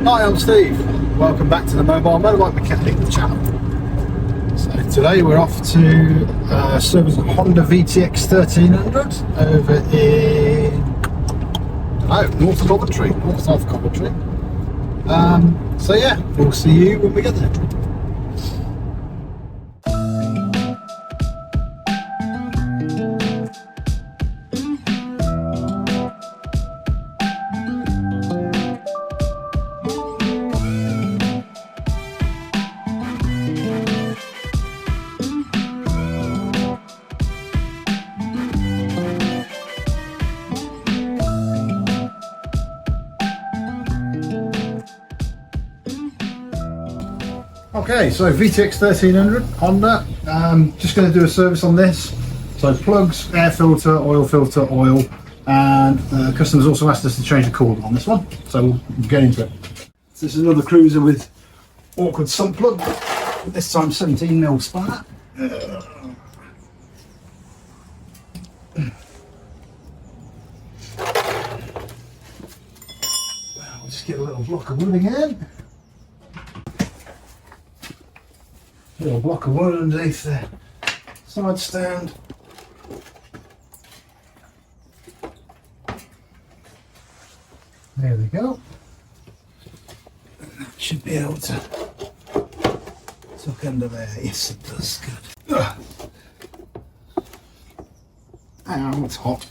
Hi, I'm Steve. Welcome back to the Mobile Motorbike Mechanic channel. So today we're off to service a Honda VTX 1300 over in North Coventry, South Coventry. So yeah, we'll see you when we get there. Okay, so VTX 1300 Honda, just going to do a service on this. So plugs, air filter, oil, and the customer's also asked us to change the coolant on this one, so we'll get into it. This is another cruiser with awkward sump plug, this time 17mm spanner. We'll just get a little block of wood again. Little block of wood underneath the side stand. There we go. And that should be able to tuck under there. Yes, it does. Good. Ow, it's hot.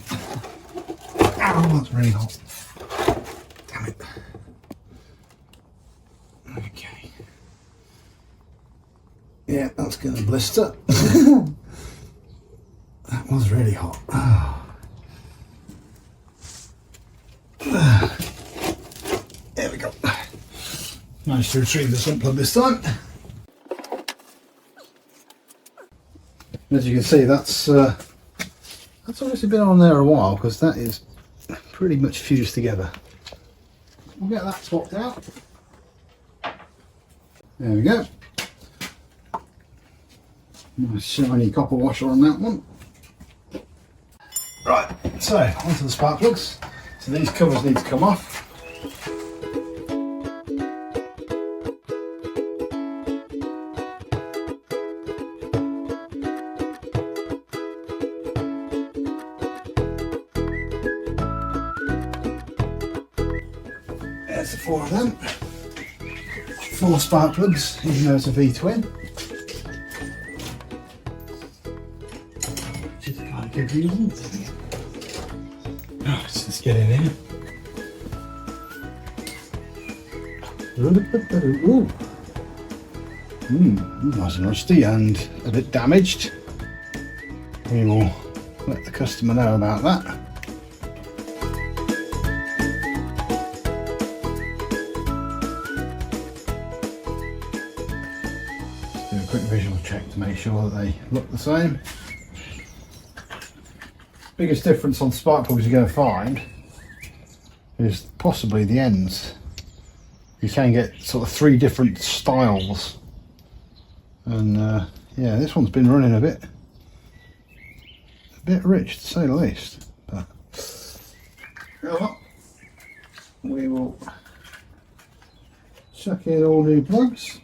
Ow, that's really hot. Damn it. Okay. Yeah, that's going to blister. That was really hot. There we go. Managed to retrieve the sump plug this time. As you can see, that's obviously been on there a while because that is pretty much fused together. We'll get that swapped out. There we go. Nice shiny copper washer on that one. Right, so onto the spark plugs. So these covers need to come off. There's the four of them. 4 spark plugs, even though it's a V-twin. Good reason. Oh, let's just get in here. Ooh. Nice and rusty and a bit damaged. We will let the customer know about that. Just do a quick visual check to make sure that they look the same. Biggest difference on spark plugs you're going to find is possibly the ends. You can get sort of 3 different styles, and yeah, this one's been running a bit rich to say the least. But we will chuck in all new plugs.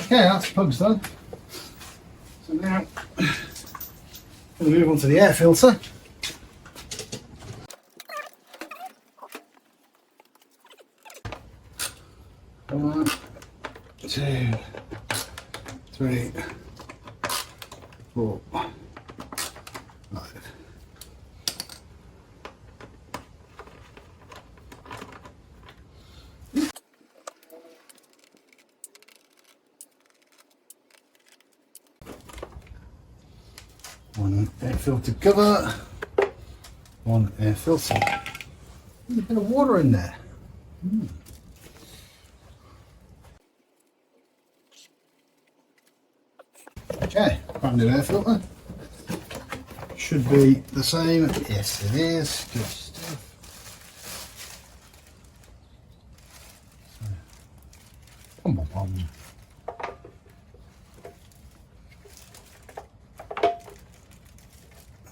Okay, that's the plugs done. So now we'll move on to the air filter. One, two, three, 4, 5. One air filter cover, one air filter. There's a bit of water in there. Okay, brand new air filter. Should be the same. Yes, it is. Good stuff. Pom pom pom.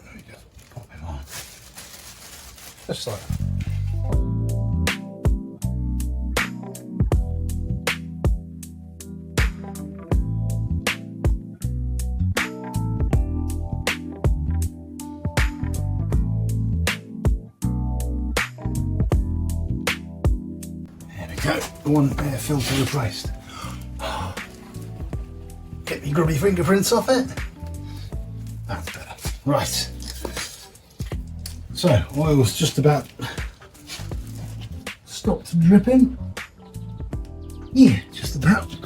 There we go. Pop it on. Just like that. One air filter replaced. Get me grubby fingerprints off it. That's better. Right. So oil's just about stopped dripping. Yeah, just about. So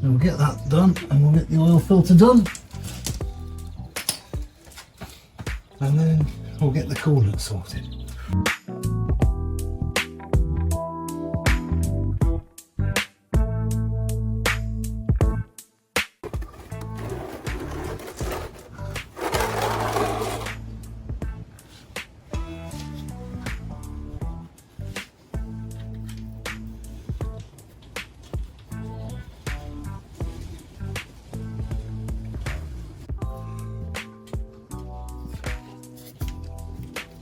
we'll get that done and we'll get the oil filter done. And then we'll get the coolant sorted.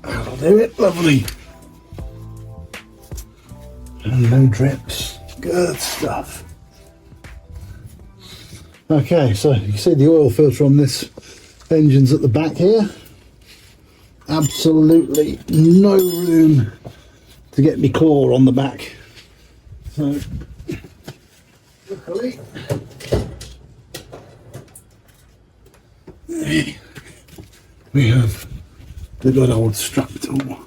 That'll do it, lovely. And no drips, good stuff. Okay, so you can see the oil filter on this engine's at the back here. Absolutely no room to get me claw on the back. So, luckily, we have the good old strap tool.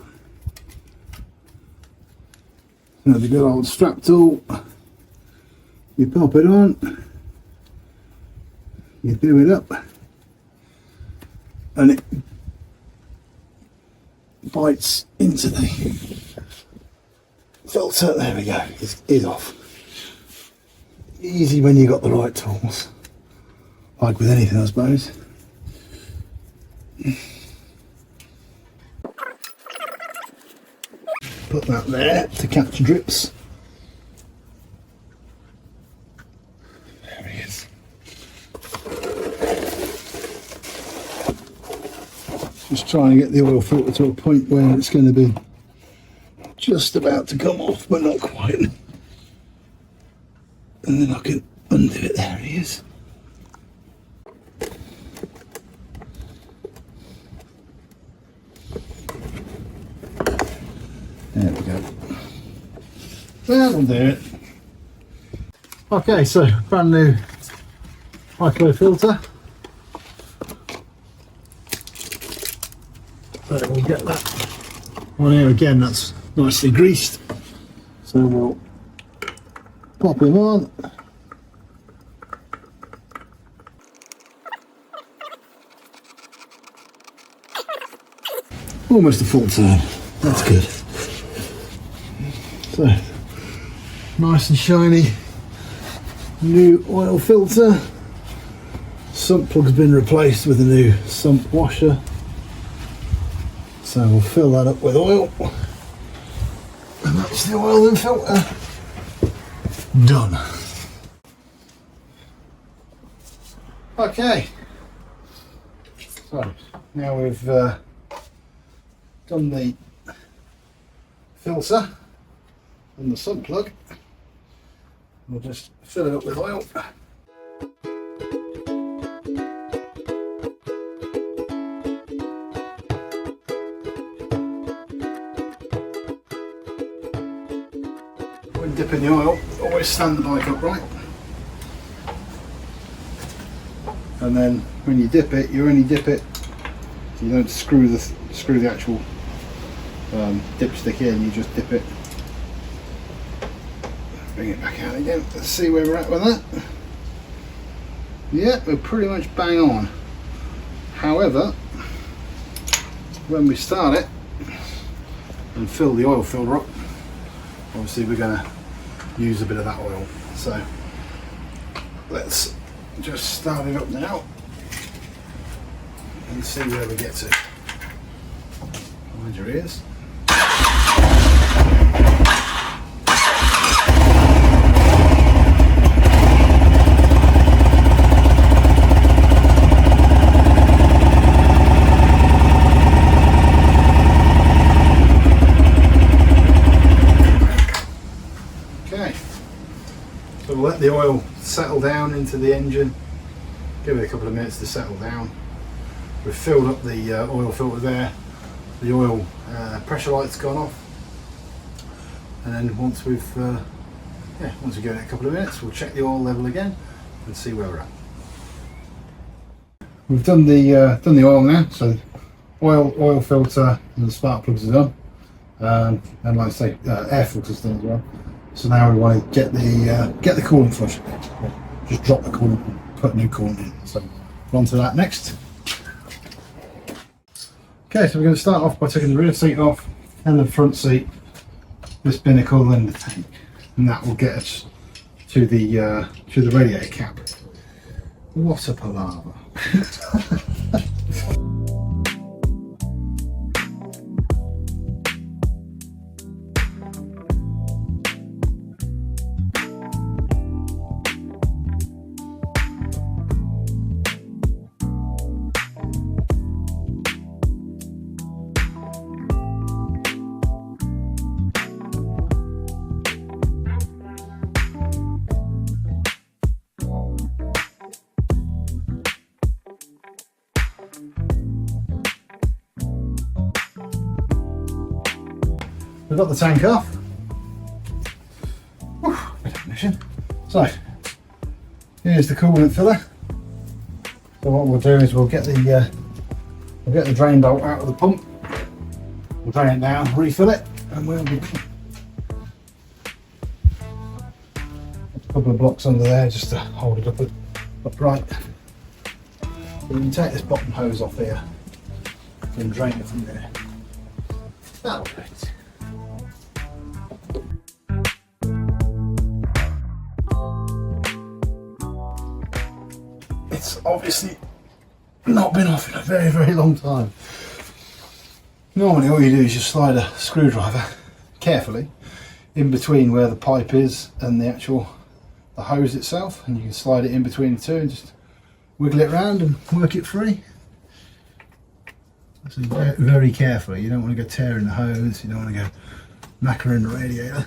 Now the good old strap tool, you pop it on, you do it up, and it bites into the filter. There we go, it's off. Easy when you got the right tools, like with anything I suppose. Put that there to catch drips. There he is. Just trying to get the oil filter to a point where it's going to be just about to come off, but not quite. And then I can undo it. There he is. There we go. That'll do it. Okay, so brand new micro filter. So we'll get that on here again. That's nicely greased. So we'll pop him on. Almost a full turn. That's good. So, nice and shiny new oil filter. Sump plug's been replaced with a new sump washer. So we'll fill that up with oil. And that's the oil and filter done. Okay. So now we've done the filter and the sump plug, we'll just fill it up with oil. When dipping the oil, always stand the bike upright and then when you dip it, you only dip it, so you don't screw the actual dipstick in, you just dip it. Bring it back out again. Let's see where we're at with that. Yeah, we're pretty much bang on. However, when we start it and fill the oil filter up, obviously we're going to use a bit of that oil. So let's just start it up now and see where we get to. Mind your ears. So we'll let the oil settle down into the engine, give it a couple of minutes to settle down. We've filled up the oil filter there, the oil pressure light's gone off, and then once we give it a couple of minutes, we'll check the oil level again and see where we're at. We've done the oil now, so oil filter and the spark plugs are done, and like I say, air filter's done as well. So now we want to get the coolant flush. Just drop the coolant and put new coolant in. So on to that next. Okay, so we're going to start off by taking the rear seat off and the front seat, this binnacle and the tank, and that will get us to the radiator cap. What a palaver! We've got the tank off. Whew, bit of ignition. So here's the coolant filler. So what we'll do is we'll get the drain bolt out of the pump. We'll drain it down, refill it, and we'll be a couple of blocks under there just to hold it upright. We can take this bottom hose off here and drain it from there. That'll do it. It's obviously not been off in a very, very long time. Normally all you do is just slide a screwdriver carefully in between where the pipe is and the hose itself, and you can slide it in between the two and just wiggle it around and work it free. So very, very carefully, you don't want to go tearing the hose, you don't want to go knackering the radiator.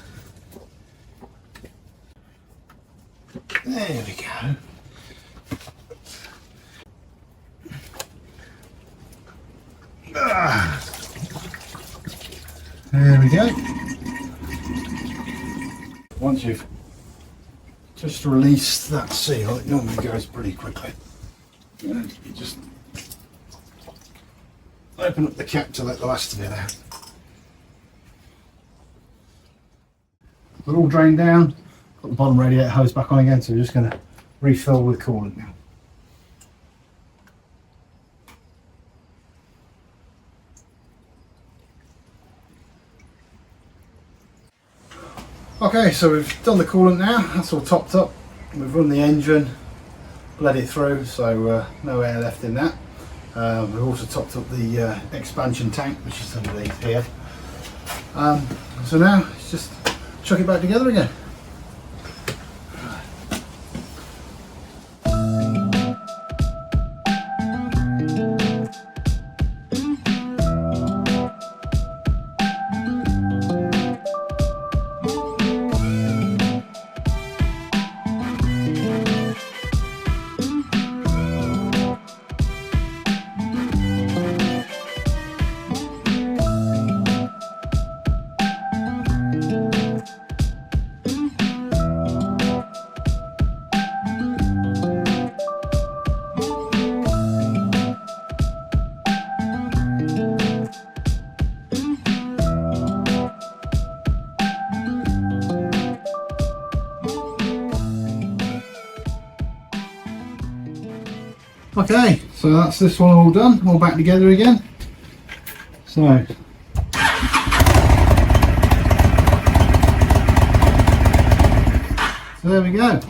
There we go. There we go. Once you've just released that seal, it normally goes pretty quickly. You just open up the cap to let the last of it out. We're all drained down, got the bottom radiator hose back on again, so we're just going to refill with coolant now. Okay, so we've done the coolant now, that's all topped up. We've run the engine, bled it through, so no air left in that. We've also topped up the expansion tank, which is underneath here. So now it's just chuck it back together again. Okay, so that's this one all done, all back together again. So there we go.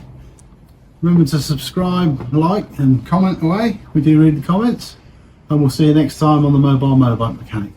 Remember to subscribe, like and comment away. We do read the comments, and we'll see you next time on the Mobile Motorbike Mechanic.